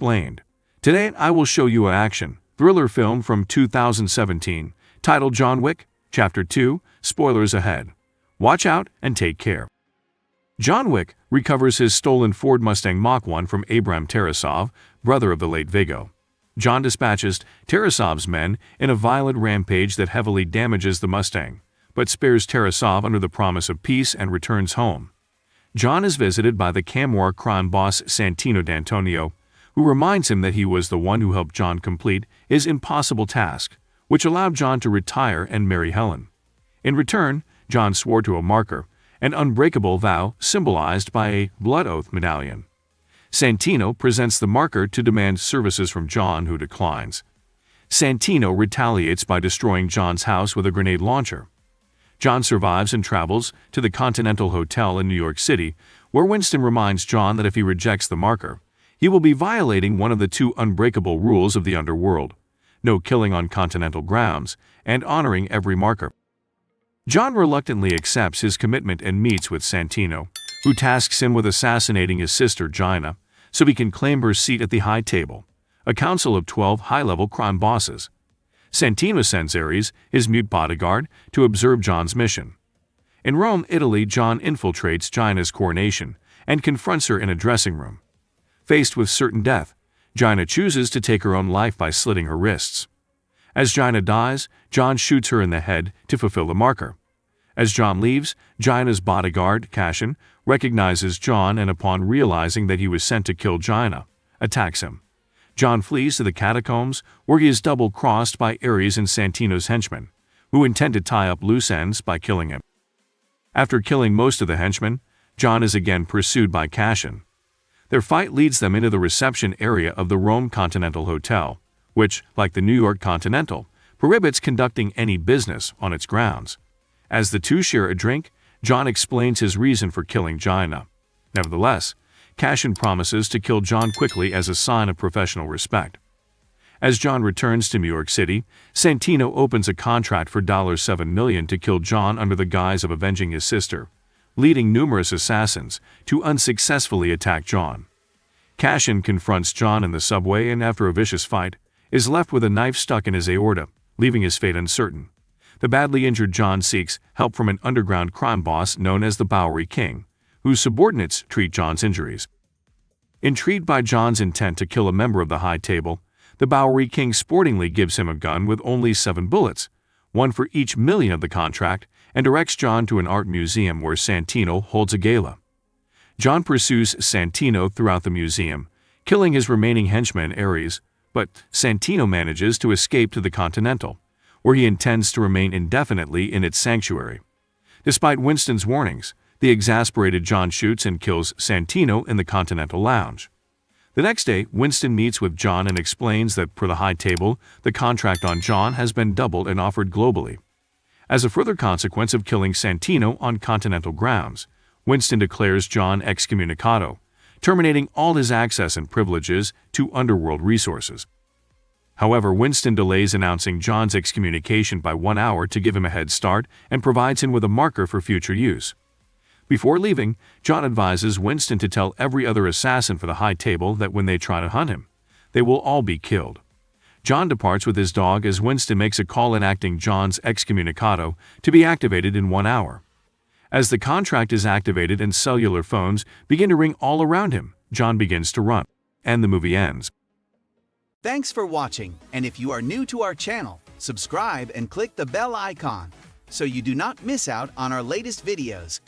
Explained. Today I will show you an action thriller film from 2017 titled John Wick, Chapter 2, spoilers ahead. Watch out and take care. John Wick recovers his stolen Ford Mustang Mach 1 from Abram Tarasov, brother of the late Viggo. John dispatches Tarasov's men in a violent rampage that heavily damages the Mustang, but spares Tarasov under the promise of peace and returns home. John is visited by the Camorra crime boss Santino D'Antonio, who reminds him that he was the one who helped John complete his impossible task, which allowed John to retire and marry Helen. In return, John swore to a marker, an unbreakable vow symbolized by a blood oath medallion. Santino presents the marker to demand services from John, who declines. Santino retaliates by destroying John's house with a grenade launcher. John survives and travels to the Continental Hotel in New York City, where Winston reminds John that if he rejects the marker, he will be violating one of the two unbreakable rules of the underworld: no killing on Continental grounds and honoring every marker. John reluctantly accepts his commitment and meets with Santino, who tasks him with assassinating his sister Gina so he can claim her seat at the High Table, a council of 12 high-level crime bosses. Santino sends Ares, his mute bodyguard, to observe John's mission. In Rome, Italy, John infiltrates Gina's coronation and confronts her in a dressing room. Faced with certain death, Gina chooses to take her own life by slitting her wrists. As Gina dies, John shoots her in the head to fulfill the marker. As John leaves, Gina's bodyguard, Cassian, recognizes John and upon realizing that he was sent to kill Gina, attacks him. John flees to the catacombs, where he is double-crossed by Ares and Santino's henchmen, who intend to tie up loose ends by killing him. After killing most of the henchmen, John is again pursued by Cassian. Their fight leads them into the reception area of the Rome Continental Hotel, which, like the New York Continental, prohibits conducting any business on its grounds. As the two share a drink, John explains his reason for killing Gina. Nevertheless, Cassian promises to kill John quickly as a sign of professional respect. As John returns to New York City, Santino opens a contract for $7 million to kill John under the guise of avenging his sister, leading numerous assassins to unsuccessfully attack John. Cassian confronts John in the subway and, after a vicious fight, is left with a knife stuck in his aorta, leaving his fate uncertain. The badly injured John seeks help from an underground crime boss known as the Bowery King, whose subordinates treat John's injuries. Intrigued by John's intent to kill a member of the High Table, the Bowery King sportingly gives him a gun with only 7 bullets, one for each million of the contract, and directs John to an art museum where Santino holds a gala. John pursues Santino throughout the museum, killing his remaining henchman Ares, but Santino manages to escape to the Continental, where he intends to remain indefinitely in its sanctuary. Despite Winston's warnings, the exasperated John shoots and kills Santino in the Continental Lounge. The next day, Winston meets with John and explains that, per the High Table, the contract on John has been doubled and offered globally. As a further consequence of killing Santino on Continental grounds, Winston declares John excommunicado, terminating all his access and privileges to underworld resources. However, Winston delays announcing John's excommunication by 1 hour to give him a head start and provides him with a marker for future use. Before leaving, John advises Winston to tell every other assassin for the High Table that when they try to hunt him, they will all be killed. John departs with his dog as Winston makes a call enacting John's excommunicado to be activated in 1 hour. As the contract is activated and cellular phones begin to ring all around him, John begins to run, and the movie ends. Thanks for watching, and if you are new to our channel, subscribe and click the bell icon so you do not miss out on our latest videos.